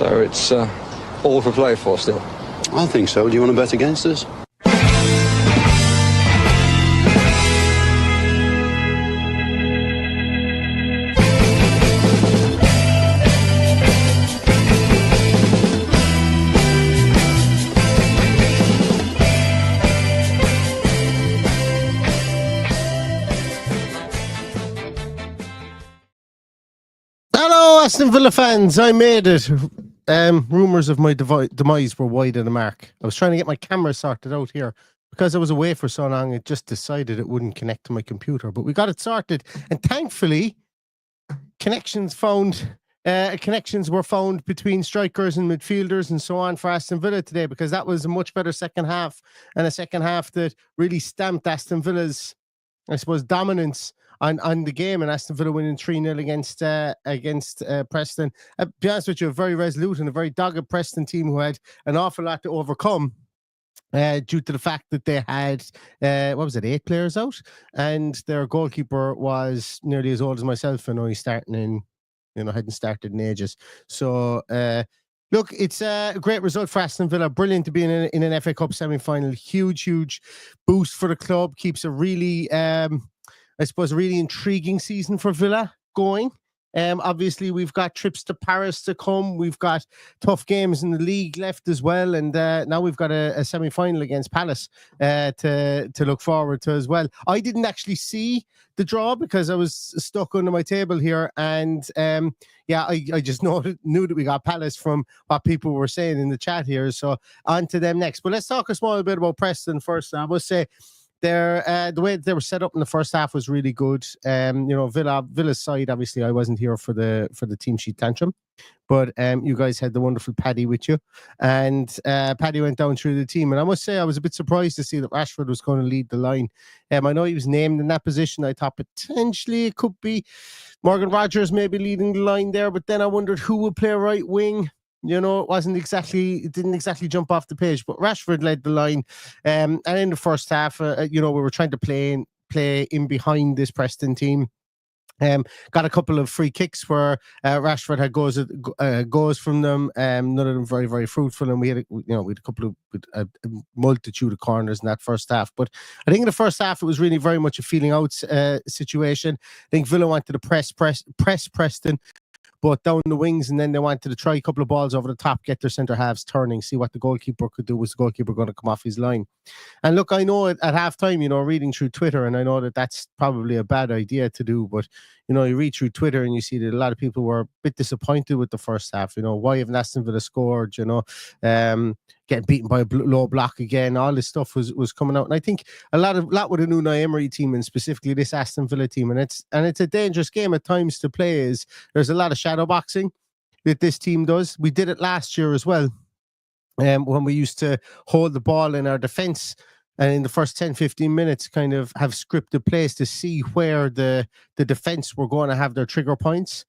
So it's all to play for still. I think so. Do you want to bet against us? Aston Villa fans, I made it. Rumours of my demise were wide of the mark. I was trying to get my camera sorted out here because I was away for so long. It just decided it wouldn't connect to my computer, but we got it sorted, and thankfully, connections were found between strikers and midfielders and so on for Aston Villa today, because that was a much better second half, and a second half that really stamped Aston Villa's, I suppose, dominance on the game, and Aston Villa winning 3-0 against Preston. To be honest with you, a very resolute and a very dogged Preston team who had an awful lot to overcome due to the fact that they had 8 players out, and their goalkeeper was nearly as old as myself and only hadn't started in ages. So look, it's a great result for Aston Villa. Brilliant to be in an FA Cup semi-final. Huge boost for the club. Keeps a really I suppose a really intriguing season for Villa going. Obviously, we've got trips to Paris to come. We've got tough games in the league left as well, and now we've got a semi-final against Palace to look forward to as well. I didn't actually see the draw because I was stuck under my table here, and I just knew that we got Palace from what people were saying in the chat here. So on to them next. But let's talk a small bit about Preston first. I must say, the way they were set up in the first half was really good. Villa's side, obviously, I wasn't here for the team sheet tantrum, but you guys had the wonderful Paddy with you, and Paddy went down through the team. And I must say, I was a bit surprised to see that Rashford was going to lead the line. I know he was named in that position. I thought potentially it could be Morgan Rogers maybe leading the line there, but then I wondered who would play right wing. It didn't exactly jump off the page, but Rashford led the line. And in the first half, we were trying to play in behind this Preston team. Got a couple of free kicks where Rashford had goes from them. None of them very, very fruitful. And we had a multitude of corners in that first half. But I think in the first half, it was really very much a feeling out situation. I think Villa wanted to press Preston, but down the wings, and then they wanted to try a couple of balls over the top, get their centre halves turning, see what the goalkeeper could do. Was the goalkeeper going to come off his line? And look, I know at half time, reading through Twitter, and I know that that's probably a bad idea to do, but you read through Twitter and you see that a lot of people were a bit disappointed with the first half. Why haven't Aston Villa scored? Getting beaten by a low block again. All this stuff was coming out, and I think a lot with the new Unai Emery team, and specifically this Aston Villa team, and it's a dangerous game at times to play. Is there's a lot of shadow boxing that this team does. We did it last year as well, when we used to hold the ball in our defence, and in the first 10-15 minutes kind of have scripted plays to see where the defence were going to have their trigger points.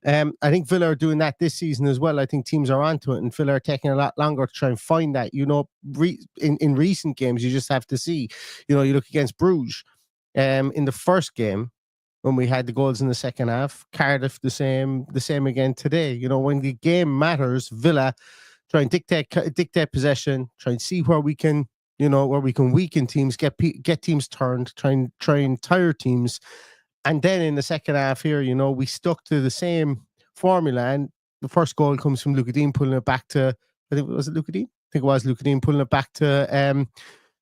I think Villa are doing that this season as well. I think teams are onto it, and Villa are taking a lot longer to try and find that. In recent games, you just have to see. You look against Bruges in the first game when we had the goals in the second half. Cardiff the same again today. When the game matters, Villa try and dictate possession, try and see where we can weaken teams, get teams turned, try and tire teams. And then in the second half here, we stuck to the same formula. And the first goal comes from Luka Dean pulling it back to, I think it was Luka Dean? I think it was Luka Dean pulling it back to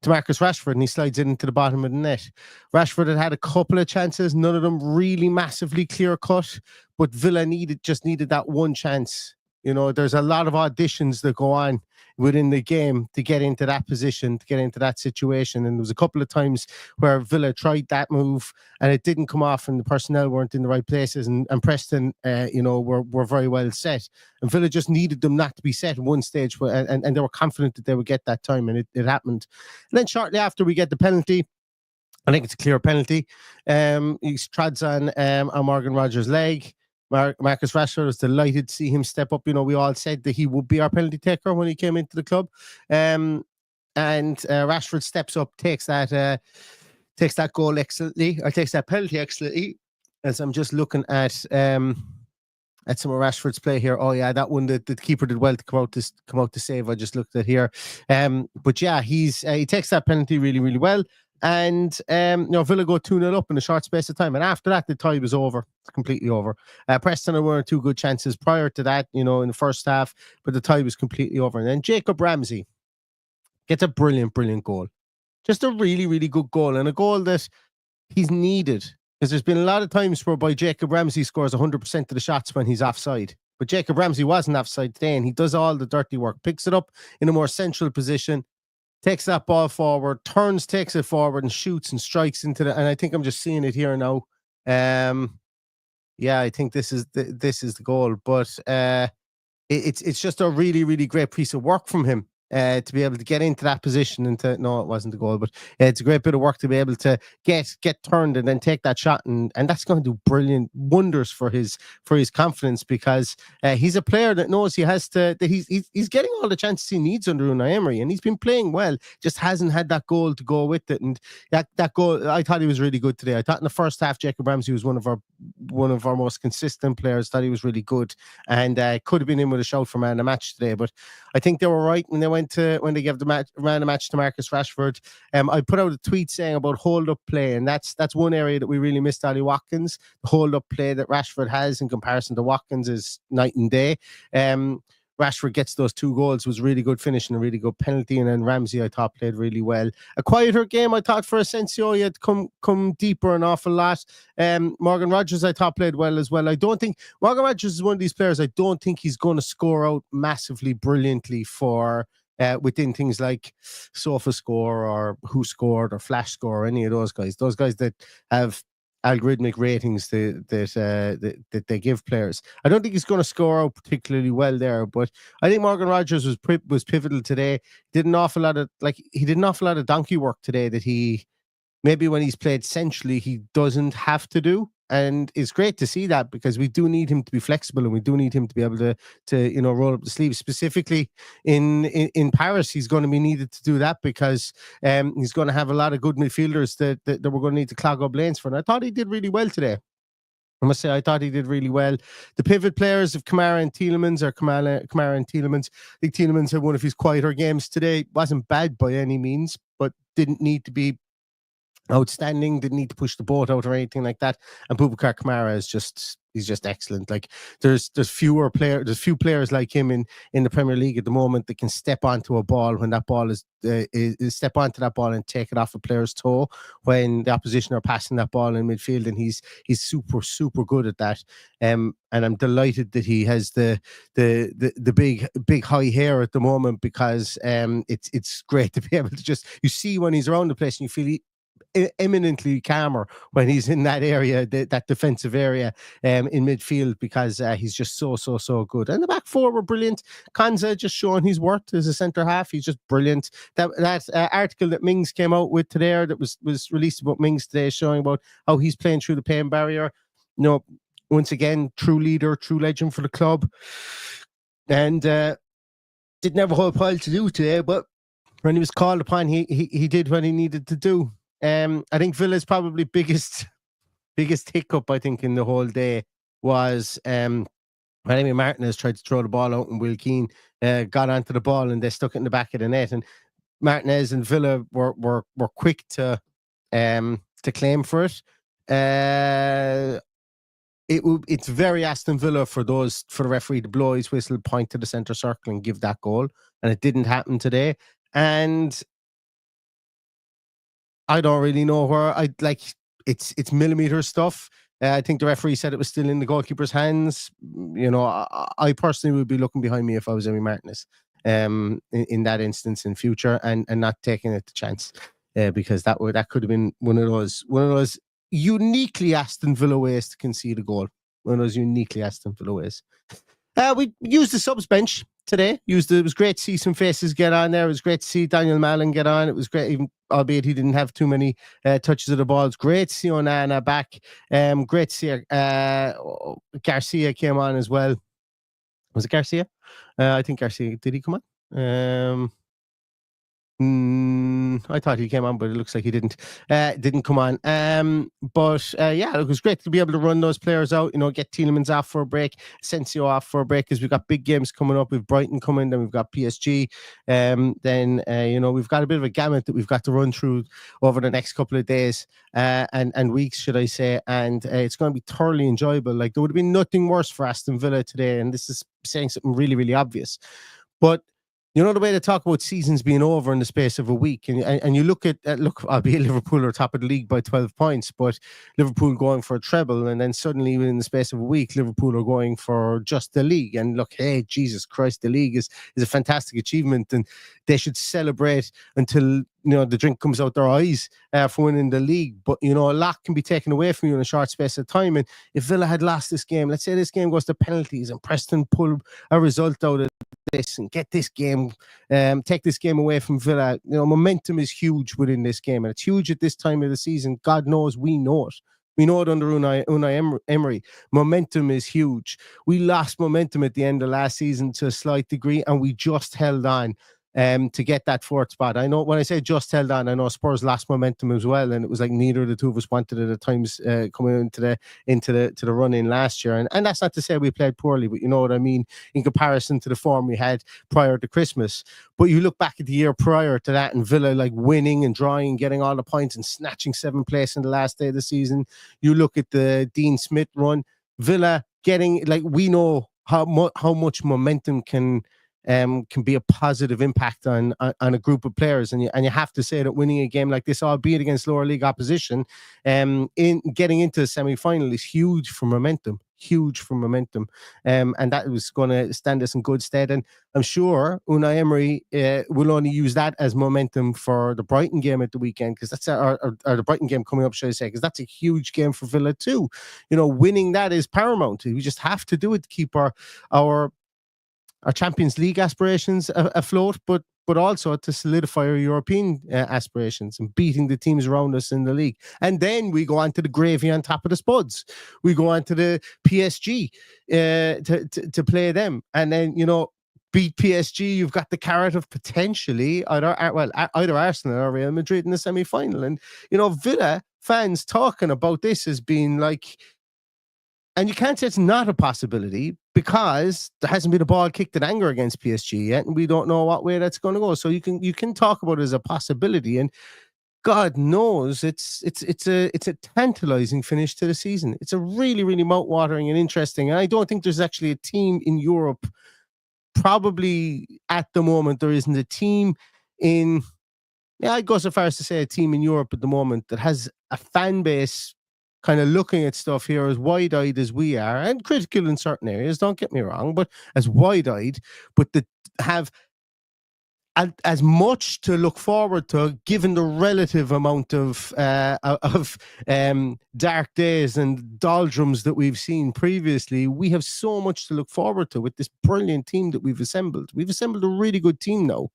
Marcus Rashford, and he slides it into the bottom of the net. Rashford had a couple of chances, none of them really massively clear cut, but Villa just needed that one chance. There's a lot of auditions that go on within the game to get into that position, to get into that situation. And there was a couple of times where Villa tried that move and it didn't come off, and the personnel weren't in the right places. And Preston, were very well set. And Villa just needed them not to be set at one stage, and they were confident that they would get that time, and it happened. And then shortly after, we get the penalty. I think it's a clear penalty. He treads on Morgan Rogers' leg. Marcus Rashford was delighted to see him step up. We all said that he would be our penalty taker when he came into the club. And Rashford steps up, takes that goal excellently, or takes that penalty excellently. As I'm just looking at That's some of Rashford's play here. Oh yeah, that one the keeper did well to come out to save. I just looked at here. But yeah, he takes that penalty really, really well. And Villa go 2-0 up in a short space of time. And after that, the tie was over. It's completely over. Preston had one or two good chances prior to that, in the first half, but the tie was completely over. And then Jacob Ramsey gets a brilliant, brilliant goal. Just a really, really good goal, and a goal that he's needed. Because there's been a lot of times whereby Jacob Ramsey scores 100% of the shots when he's offside. But Jacob Ramsey wasn't offside today, and he does all the dirty work. Picks it up in a more central position, takes that ball forward, takes it forward, and shoots and strikes into the. And I think I'm just seeing it here now. Yeah, I think this is the goal. But it's just a really, really great piece of work from him. To be able to get into that position no, it wasn't the goal, but it's a great bit of work to be able to get turned and then take that shot, and that's going to do brilliant wonders for his confidence, because he's a player that knows he has to, that he's getting all the chances he needs under Unai Emery, and he's been playing well, just hasn't had that goal to go with it. And that goal, I thought he was really good today. I thought in the first half Jacob Ramsey was one of our most consistent players. Thought he was really good, and could have been in with a shout for man of the match today. But I think they were right when they gave the man of the match to Marcus Rashford. I put out a tweet saying about hold up play, and that's one area that we really missed Ollie Watkins. The hold up play that Rashford has in comparison to Watkins is night and day. Rashford gets those 2 goals, was really good finish and a really good penalty, and then Ramsey I thought played really well. A quieter game I thought for Asensio. He had come deeper an awful lot. Morgan Rogers I thought played well as well. I don't think Morgan Rogers is one of these players. I don't think he's going to score out massively brilliantly for within things like Sofa Score or Who Scored or Flash Score or any of those guys. Those guys that have algorithmic ratings that they give players. I don't think he's going to score out particularly well there, but I think Morgan Rogers was pivotal today. He did an awful lot of donkey work today that he maybe when he's played centrally he doesn't have to do. And it's great to see that, because we do need him to be flexible, and we do need him to be able to roll up the sleeves. Specifically in Paris, he's going to be needed to do that, because he's going to have a lot of good midfielders that we're going to need to clog up lanes for. And I thought he did really well today. I must say, I thought he did really well. The pivot players of Kamara and Tielemans. I think Tielemans had one of his quieter games today. Wasn't bad by any means, but didn't need to be outstanding, didn't need to push the boat out or anything like that. And Boubacar Kamara he's just excellent. Like there's few players like him in the Premier League at the moment that can step onto a ball when that ball is step onto that ball and take it off a player's toe when the opposition are passing that ball in midfield, and he's super, super good at that. And I'm delighted that he has the big high hair at the moment, because it's great to be able to you see when he's around the place and you feel eminently calmer when he's in that area, that defensive area in midfield, because he's just so good. And the back four were brilliant. Konsa just showing his worth as a centre half. He's just brilliant. That article that Mings came out with today, that was released about Mings today, showing about how he's playing through the pain barrier. Once again, true leader, true legend for the club. And didn't have a whole pile to do today, but when he was called upon, he did what he needed to do. I think Villa's probably biggest hiccup, I think, in the whole day was Anyway, Martinez tried to throw the ball out, and Will Keane got onto the ball, and they stuck it in the back of the net. And Martinez and Villa were quick to claim for it. It's very Aston Villa for the referee to blow his whistle, point to the centre circle, and give that goal, and it didn't happen today. And I don't really know where it's millimeter stuff. I think the referee said it was still in the goalkeeper's hands. I personally would be looking behind me if I was Emi Martinez in that instance in future, and not taking it the chance, because that could have been one of those uniquely Aston Villa ways to concede a goal. One of those uniquely Aston Villa ways. We used the subs bench today. It was great to see some faces get on there. It was great to see Daniel Mallon get on. It was great, even albeit he didn't have too many touches of the ball. It's great to see Onana back. Great to see Garcia came on as well. Was it Garcia? I think Garcia. Did he come on? I thought he came on, but it looks like he didn't come on. But it was great to be able to run those players out. Get Tielemans off for a break, Asensio off for a break, because we've got big games coming up. We've Brighton coming, then we've got PSG. Then we've got a bit of a gamut that we've got to run through over the next couple of days and weeks, should I say? And it's going to be thoroughly enjoyable. Like, there would have been nothing worse for Aston Villa today, and this is saying something really, really obvious, but the way to talk about seasons being over in the space of a week, and you look, albeit Liverpool are top of the league by 12 points, but Liverpool going for a treble, and then suddenly within the space of a week, Liverpool are going for just the league. And look, hey, Jesus Christ, the league is a fantastic achievement, and they should celebrate until the drink comes out their eyes for winning the league. But a lot can be taken away from you in a short space of time. And if Villa had lost this game, let's say this game goes to penalties and Preston pull a result out of this and get this game, take this game away from Villa, momentum is huge within this game, and it's huge at this time of the season. God knows we know it. We know it under Unai Emery. Momentum is huge. We lost momentum at the end of last season to a slight degree, and we just held on to get that fourth spot. I know when I say just held on, I know Spurs lost momentum as well, and it was like neither of the two of us wanted it at times coming into the run in last year. And that's not to say we played poorly, but you know what I mean, in comparison to the form we had prior to Christmas. But you look back at the year prior to that, and Villa like winning and drawing, getting all the points and snatching 7th place in the last day of the season. You look at the Dean Smith run, Villa getting, like, we know how much momentum can be a positive impact on a group of players, and you have to say that winning a game like this, albeit against lower league opposition, in getting into the semi-final is huge for momentum. And that was going to stand us in good stead. And I'm sure Unai Emery will only use that as momentum for the Brighton game at the weekend, because that's or the Brighton game coming up, should I say, because that's a huge game for Villa too. Winning that is paramount. We just have to do it to keep our Champions League aspirations afloat, but also to solidify our European aspirations and beating the teams around us in the league. And then we go on to the gravy on top of the spuds. We go on to the PSG to play them. And then, beat PSG, you've got the carrot of potentially either Arsenal or Real Madrid in the semi-final. And, Villa fans talking about this as being like, and you can't say it's not a possibility, because there hasn't been a ball kicked in anger against PSG yet, and we don't know what way that's going to go. So you can talk about it as a possibility, and God knows it's a tantalizing finish to the season. It's a really, really mouth-watering and interesting. And I don't think there's actually a team in Europe, probably at the moment, there isn't a team in, I'd go so far as to say a team in Europe at the moment that has a fan base kind of looking at stuff here as wide-eyed as we are, and critical in certain areas, don't get me wrong, but as wide-eyed, but that have as much to look forward to, given the relative amount of dark days and doldrums that we've seen previously. We have so much to look forward to with this brilliant team that we've assembled. We've assembled a really good team now,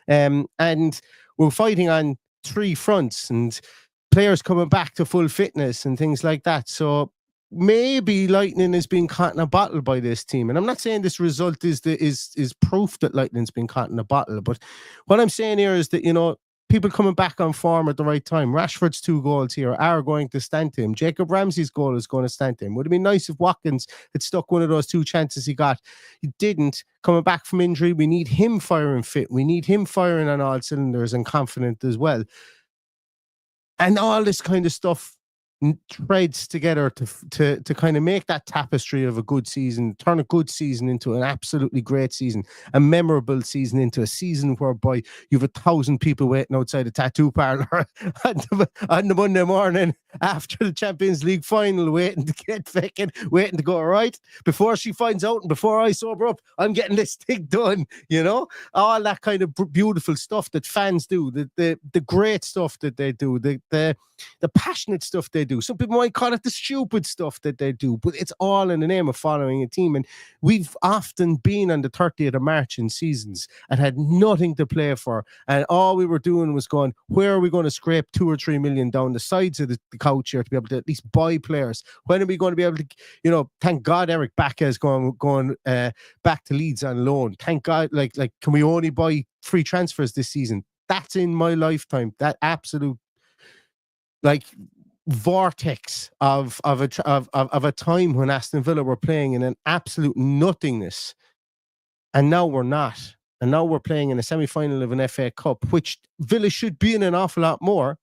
and we're fighting on 3 fronts, and players coming back to full fitness and things like that. So maybe Lightning is being caught in a bottle by this team. And I'm not saying this result is proof that Lightning's been caught in a bottle. But what I'm saying here is that, people coming back on form at the right time. Rashford's 2 goals here are going to stand to him. Jacob Ramsey's goal is going to stand to him. Would have been nice if Watkins had stuck one of those 2 chances he got. He didn't. Coming back from injury, we need him firing fit. We need him firing on all cylinders and confident as well. And all this kind of stuff threads together to kind of make that tapestry of a good season, turn a good season into an absolutely great season, a memorable season into a season whereby you've 1,000 people waiting outside a tattoo parlor on the Monday morning after the Champions League final, waiting to go, right, before she finds out and before I sober up, I'm getting this thing done, all that kind of beautiful stuff that fans do, the great stuff that they do, the passionate stuff they do. Some people might call it the stupid stuff that they do, but it's all in the name of following a team. And we've often been on the 30th of March in seasons and had nothing to play for, and all we were doing was going, where are we going to scrape 2 or 3 million down the sides of the couch here to be able to at least buy players? When are we going to be able to, thank God Eric Bakke is going back to Leeds on loan. Thank God, like can we only buy free transfers this season? That's in my lifetime. That absolute like vortex of a time when Aston Villa were playing in an absolute nothingness, and now we're not. And now we're playing in a semi-final of an FA Cup, which Villa should be in an awful lot more,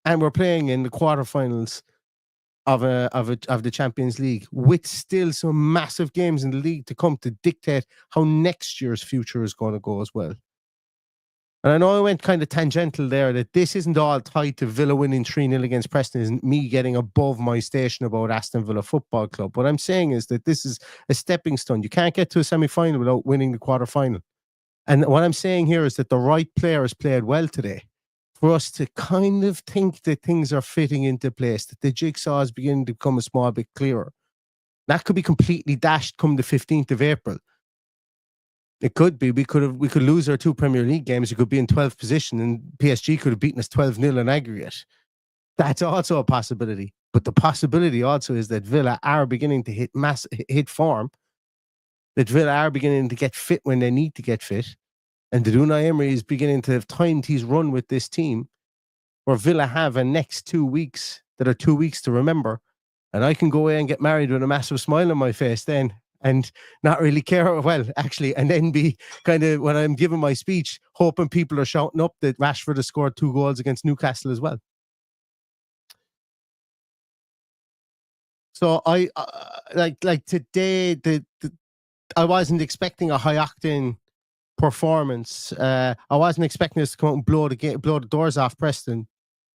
and we're playing in the quarterfinals of the Champions League, with still some massive games in the league to come to dictate how next year's future is going to go as well. And I know I went kind of tangential there, that this isn't all tied to Villa winning 3-0 against Preston, isn't me getting above my station about Aston Villa Football Club. What I'm saying is that this is a stepping stone. You can't get to a semi-final without winning the quarter-final. And what I'm saying here is that the right players played well today for us to kind of think that things are fitting into place, that the jigsaw is beginning to become a small bit clearer. That could be completely dashed come the 15th of April. It could be. We could lose our 2 Premier League games. We could be in 12th position, and PSG could have beaten us 12-0 in aggregate. That's also a possibility. But the possibility also is that Villa are beginning to hit form. That Villa are beginning to get fit when they need to get fit. And that Unai Emery is beginning to have timed his run with this team, where Villa have a next 2 weeks that are 2 weeks to remember. And I can go away and get married with a massive smile on my face then, and not really care, well, actually, and then be kind of, when I'm giving my speech, hoping people are shouting up that Rashford has scored 2 goals against Newcastle as well. So I like today, I wasn't expecting a high-octane performance. I wasn't expecting us to come out and blow the doors off Preston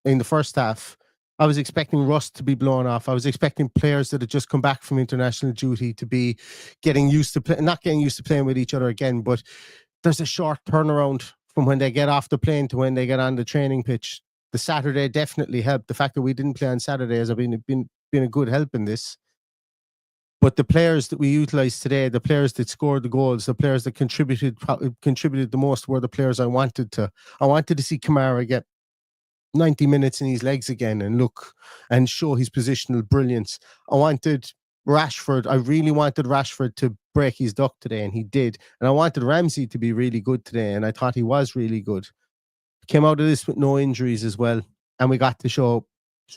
in the first half. I was expecting rust to be blown off. I was expecting players that had just come back from international duty to be getting used to not getting used to playing with each other again, but there's a short turnaround from when they get off the plane to when they get on the training pitch. The Saturday definitely helped. The fact that we didn't play on Saturday has been a good help in this. But the players that we utilised today, the players that scored the goals, the players that contributed the most were the players I wanted to. I wanted to see Kamara get 90 minutes in his legs again and look and show his positional brilliance. I really wanted Rashford to break his duck today, and he did. And I wanted Ramsey to be really good today, and I thought he was really good. Came out of this with no injuries as well, and we got to show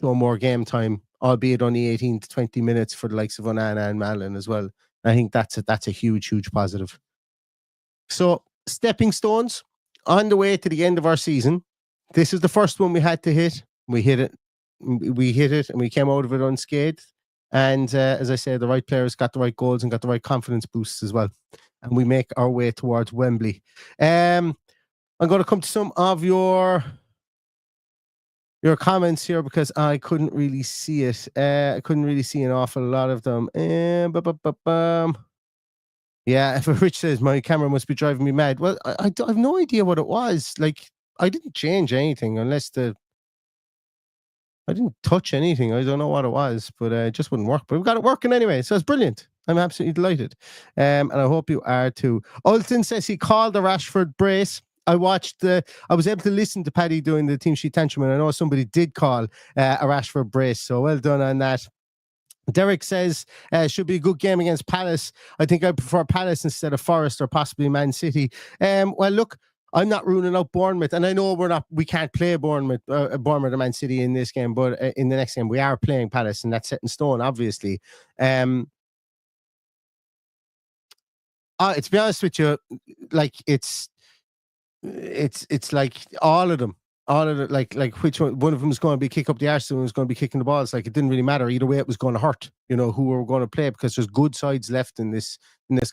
more game time, albeit only 18 to 20 minutes for the likes of Onana and Malin as well. I think that's a huge, huge positive. So, stepping stones on the way to the end of our season. This is the first one we had to hit. We hit it, and we came out of it unscathed. And as I said, the right players got the right goals and got the right confidence boosts as well. And we make our way towards Wembley. I'm going to come to some of your comments here because I couldn't really see it. I couldn't really see an awful lot of them. Yeah, if Rich says my camera must be driving me mad. Well, I have no idea what it was. Like, I didn't change anything unless I didn't touch anything. I don't know what it was, but it just wouldn't work. But we've got it working anyway, so it's brilliant. I'm absolutely delighted. And I hope you are too. Alton says he called the Rashford brace. I was able to listen to Paddy doing the team sheet tantrum, and I know somebody did call a Rashford brace, so well done on that. Derek says, should be a good game against Palace. I think I prefer Palace instead of Forest or possibly Man City. Well, look, I'm not ruling out Bournemouth, and I know we can't play Bournemouth or Man City in this game, but in the next game we are playing Palace, and that's set in stone, obviously. To be honest with you, like it's like all of them. Like which one of them is going to be kick up the arse, and one is going to be kicking the balls. Like, it didn't really matter either way. It was going to hurt, who we were going to play, because there's good sides left in this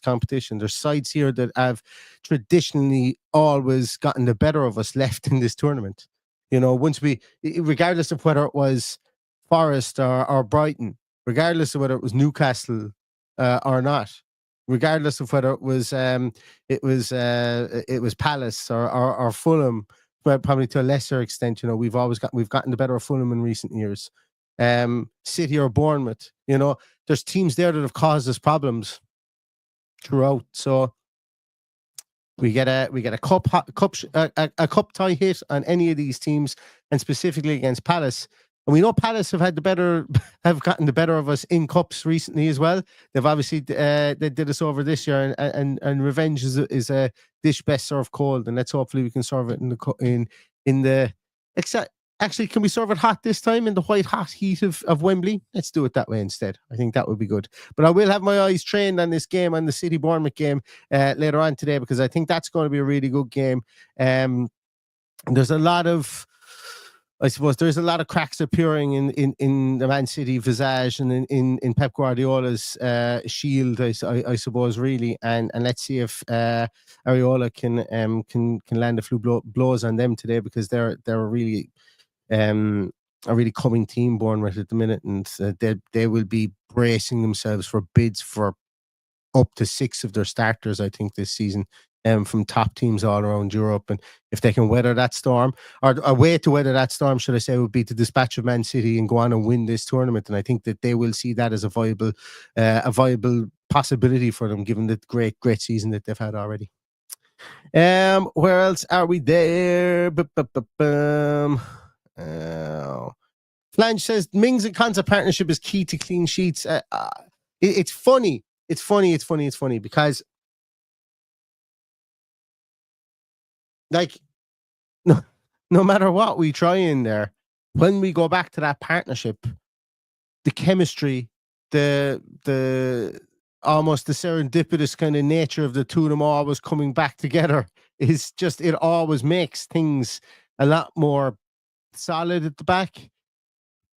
competition. There's sides here that have traditionally always gotten the better of us left in this tournament. Regardless of whether it was Forest or Brighton, regardless of whether it was Newcastle or not, regardless of whether it was Palace or Fulham. But probably to a lesser extent, we've gotten the better of Fulham in recent years. City or Bournemouth, there's teams there that have caused us problems throughout. So we get a cup tie hit on any of these teams, and specifically against Palace. And we know Palace have had have gotten the better of us in cups recently as well. They've obviously they did us over this year, and revenge is a dish best served cold, and let's hopefully we can serve it in the except. Actually, can we serve it hot this time in the white hot heat of Wembley? Let's do it that way instead. I think that would be good. But I will have my eyes trained on this game, on the City Bournemouth game later on today, because I think that's going to be a really good game. There's a lot of, I suppose, there's a lot of cracks appearing in the Man City visage and in Pep Guardiola's shield, I suppose, really. And let's see if Areola can land a few blows on them today, because they're a really coming team, Bournemouth, at the minute, and they will be bracing themselves for bids for up to 6 of their starters, I think, this season, from top teams all around Europe. And if they can weather that storm, or a way to weather that storm, should I say, would be to dispatch of Man City and go on and win this tournament. And I think that they will see that as a viable possibility for them, given the great season that they've had already. Where else are we there? Flange says Mings and Konsa partnership is key to clean sheets. It's funny because, like, no matter what we try in there, when we go back to that partnership, the chemistry, the almost the serendipitous kind of nature of the two of them always coming back together is just, it always makes things a lot more solid at the back.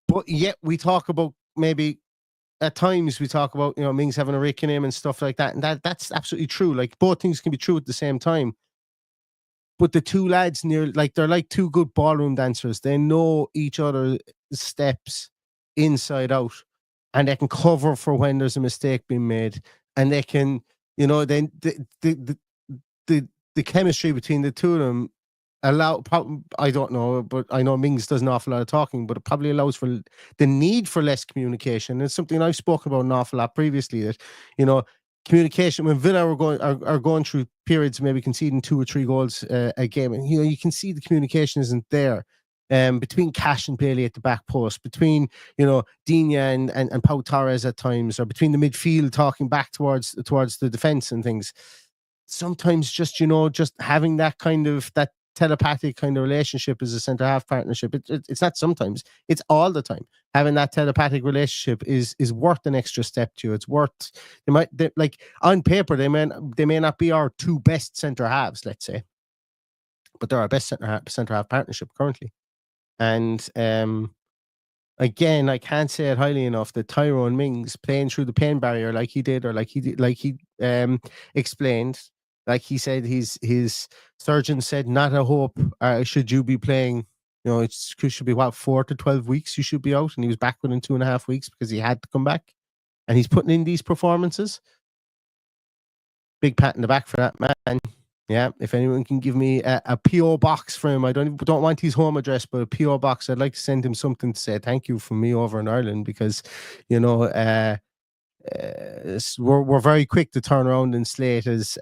But yet we talk about, maybe at times we talk about, Mings having a rake in him and stuff like that, and that's absolutely true. Like, both things can be true at the same time. But the two lads they're like two good ballroom dancers. They know each other's steps inside out, and they can cover for when there's a mistake being made, and they can, then the chemistry between the two of them I don't know, but I know Mings does an awful lot of talking, but it probably allows for the need for less communication. It's something I've spoken about an awful lot previously, that, communication, when Villa are going through periods, maybe conceding 2 or 3 goals a game, and you can see the communication isn't there. Between Cash and Bailey at the back post, between Digne and Pau Torres at times, or between the midfield talking back towards the defense and things. Sometimes just having that kind of that telepathic kind of relationship as a centre half partnership. It's not sometimes; it's all the time. Having that telepathic relationship is worth an extra step to you. It's worth. Like on paper, they may not be our 2 best centre halves, let's say, but they're our best centre half partnership currently. And again, I can't say it highly enough that Tyrone Mings playing through the pain barrier like he did, or like he explained. Like he said, his surgeon said, not a hope. Should you be playing, it should be 4 to 12 weeks you should be out. And he was back within 2.5 weeks because he had to come back. And he's putting in these performances. Big pat in the back for that man. Yeah, if anyone can give me a PO box for him, I don't want his home address, but a PO box. I'd like to send him something to say thank you from me over in Ireland, because, we're very quick to turn around and slate as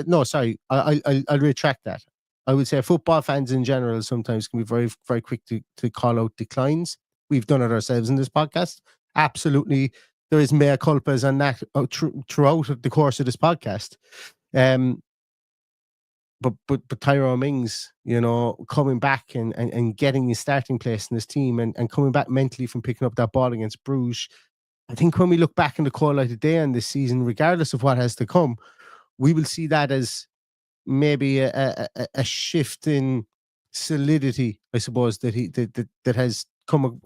no, sorry, I'll retract that. I would say football fans in general sometimes can be very, very quick to call out declines. We've done it ourselves in this podcast. Absolutely, there is mea culpas on that throughout the course of this podcast. But Tyrone Mings, coming back and getting his starting place in this team, and coming back mentally from picking up that ball against Bruges. I think when we look back in the cold light of day on this season, regardless of what has to come, we will see that as maybe a shift in solidity, I suppose, that has come,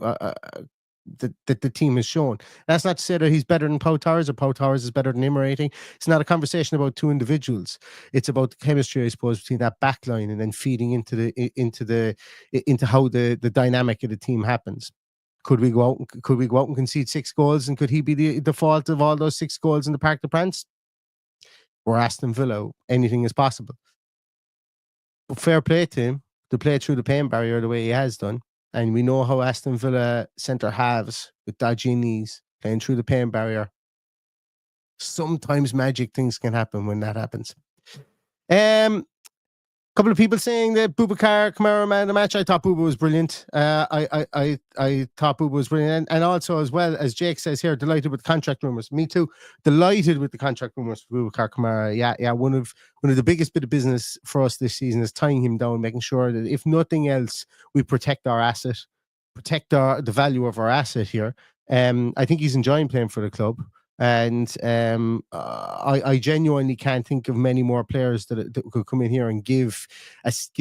that the team has shown. That's not to say that he's better than Pau Torres, or Pau Torres is better than him or anything. It's not a conversation about 2 individuals. It's about the chemistry, I suppose, between that back line, and then feeding into how the dynamic of the team happens. Could we go out and concede 6 goals, and could he be the default of all those 6 goals in the Parc des Princes? Or Aston Villa, anything is possible. But fair play to him to play through the pain barrier the way he has done. And we know how Aston Villa centre halves with dodgy knees playing through the pain barrier. Sometimes magic things can happen when that happens. couple of people saying that Boubacar Kamara man of the match. I thought Bouba was brilliant. I thought Bouba was brilliant, and also as well as Jake says here, delighted with the contract rumors. Me too, delighted with the contract rumors for Boubacar Kamara. Yeah. One of the biggest bit of business for us this season is tying him down, making sure that if nothing else, we protect our asset, protect the value of our asset here. I think he's enjoying playing for the club. And I genuinely can't think of many more players that could come in here and give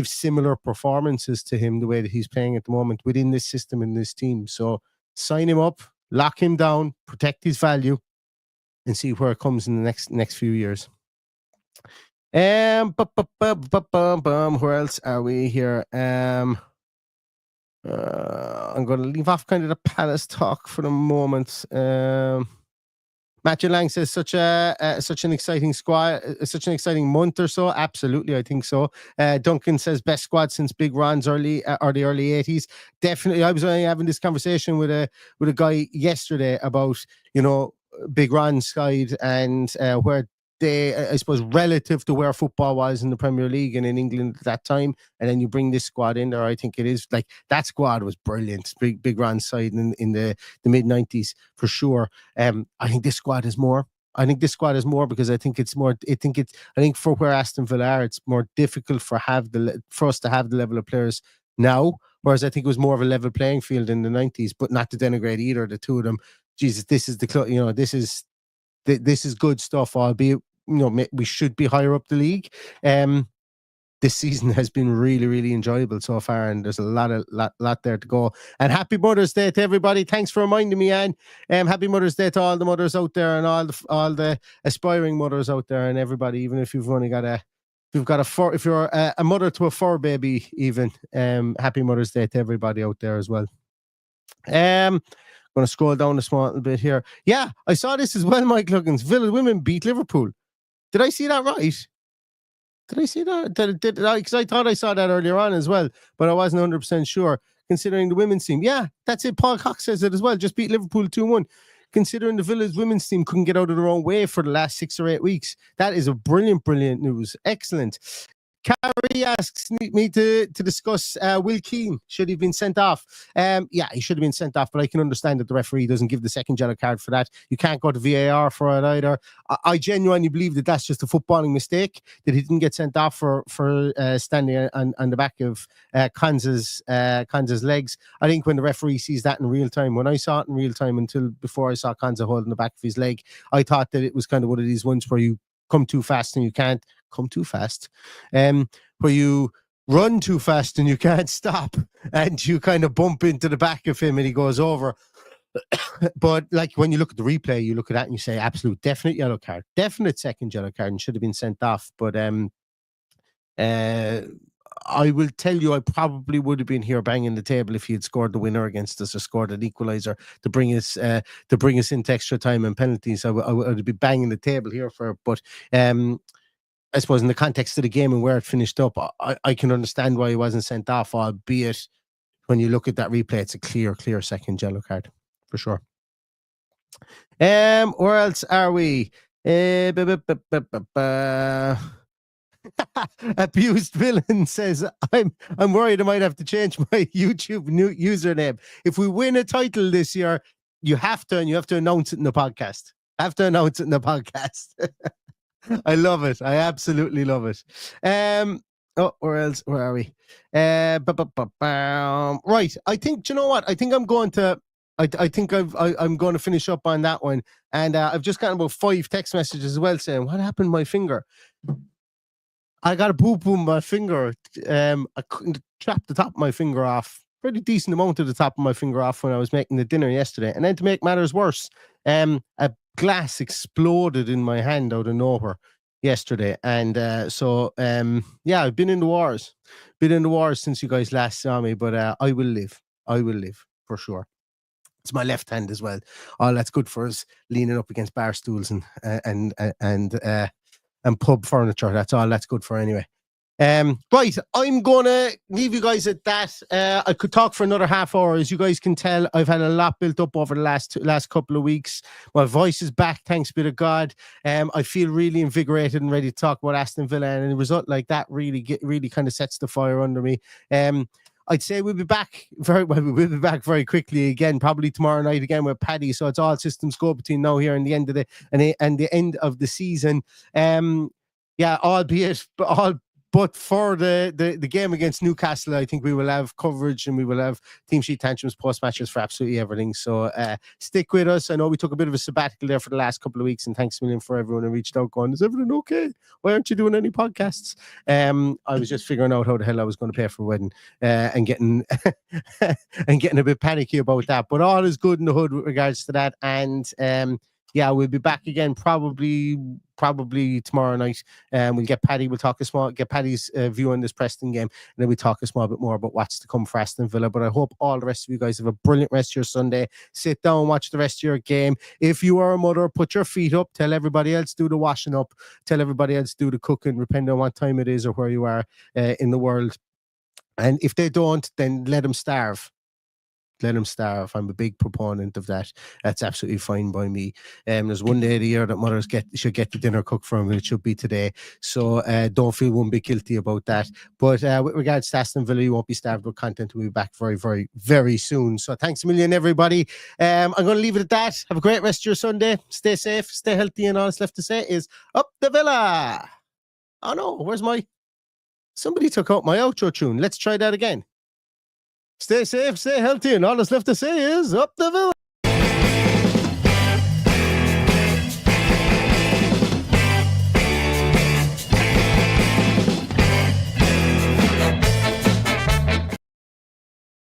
similar performances to him the way that he's playing at the moment within this system and this team. So sign him up, lock him down, protect his value, and see where it comes in the next few years. Where else are we here? I'm going to leave off kind of the Palace talk for the moment. Matthew Lang says such an exciting squad, such an exciting month or so. Absolutely, I think so. Duncan says best squad since Big Ron's early 80s. Definitely, I was only having this conversation with a guy yesterday about Big Ron's side and where they, I suppose, relative to where football was in the Premier League and in England at that time, and then you bring this squad in there. I think it is like that squad was brilliant. Big Ron's side in the mid 90s for sure. I think this squad is more. I think this squad is more because I think it's more. I think for where Aston Villa are, it's more difficult for us to have the level of players now. Whereas I think it was more of a level playing field in the 90s, but not to denigrate either of the two of them. Jesus, this is the club. This is good stuff, albeit we should be higher up the league. This season has been really, really enjoyable so far, and there's a lot there to go. And happy Mother's Day to everybody! Thanks for reminding me, Anne. Happy Mother's Day to all the mothers out there and all the aspiring mothers out there, and everybody. Even if you've only got if you're a mother to a fur baby, even happy Mother's Day to everybody out there as well. I'm going to scroll down a small little bit here. Yeah, I saw this as well, Mike Luggins. Villa women beat Liverpool. Did I see that right? Did I see that? Because I thought I saw that earlier on as well, but I wasn't 100% sure. Considering the women's team, yeah, that's it. Paul Cox says it as well. Just beat Liverpool 2-1. Considering the Villa's women's team couldn't get out of their own way for the last 6 or 8 weeks, that is a brilliant news. Excellent. Carrie asks me to discuss Will Keane. Should he have been sent off? Yeah, he should have been sent off, but I can understand that the referee doesn't give the second yellow card for that. You can't go to VAR for it either. I genuinely believe that that's just a footballing mistake, that he didn't get sent off for standing on the back of Kanza's legs. I think when the referee sees that in real time, when I saw it in real time until before I saw Kanza holding the back of his leg, I thought that it was kind of one of these ones where you come too fast and you can't come too fast, where you run too fast and you can't stop and you kind of bump into the back of him and he goes over. But like when you look at the replay, you look at that and you say absolute definite yellow card, definite second yellow card, and should have been sent off. But I will tell you, I probably would have been here banging the table if he had scored the winner against us or scored an equaliser to bring us into extra time and penalties. I would be banging the table here for it. But I suppose in the context of the game and where it finished up, I can understand why he wasn't sent off, albeit when you look at that replay, it's a clear second yellow card for sure. Where else are we? Abused Villain says, I'm worried I might have to change my YouTube new username. If we win a title this year, you have to announce it in the podcast. I love it. I absolutely love it. Where else? Where are we? Right. I think, do you know what? I think I'm going to I'm going to finish up on that one. And I've just gotten about 5 text messages as well saying, what happened to my finger? I got a boo-boo in my finger. I couldn't chop the top of my finger off. Pretty decent amount of the top of my finger off when I was making the dinner yesterday. And then to make matters worse, a glass exploded in my hand out of nowhere yesterday. And yeah, I've been in the wars. Since you guys last saw me, but I will live for sure. It's my left hand as well. All that's good for us leaning up against bar stools and pub furniture. That's all that's good for anyway. Right, I'm gonna leave you guys at that. I could talk for another half hour. As you guys can tell, I've had a lot built up over the last couple of weeks. My voice is back, thanks be to God. I feel really invigorated and ready to talk about Aston Villa, and a result like that really kind of sets the fire under me. I'd say we'll be back very quickly again, probably tomorrow night again with Paddy. So it's all systems go between now here and the end of the end of the season. But for the game against Newcastle, I think we will have coverage and we will have team sheet tantrums, post matches for absolutely everything. So stick with us. I know we took a bit of a sabbatical there for the last couple of weeks, and thanks a million for everyone who reached out going, is everything okay? Why aren't you doing any podcasts? I was just figuring out how the hell I was going to pay for a wedding and getting and getting a bit panicky about that. But all is good in the hood with regards to that. And we'll be back again probably tomorrow night. We'll get Paddy. We'll talk get Paddy's view on this Preston game, and then we'll talk a small bit more about what's to come for Aston Villa. But I hope all the rest of you guys have a brilliant rest of your Sunday. Sit down, watch the rest of your game. If you are a mother, put your feet up. Tell everybody else do the washing up. Tell everybody else do the cooking, depending on what time it is or where you are in the world. And if they don't, then let them starve. Let them starve. I'm a big proponent of that. That's absolutely fine by me. There's one day of the year that mothers should get the dinner cooked for them, and it should be today. So don't feel one bit guilty about that. But with regards to Aston Villa, you won't be starved with content. We'll be back very, very, very soon. So thanks a million, everybody. I'm going to leave it at that. Have a great rest of your Sunday. Stay safe, stay healthy, and all that's left to say is up the Villa. Oh no, somebody took out my outro tune. Let's try that again. Stay safe, stay healthy, and all that's left to say is up the Villa.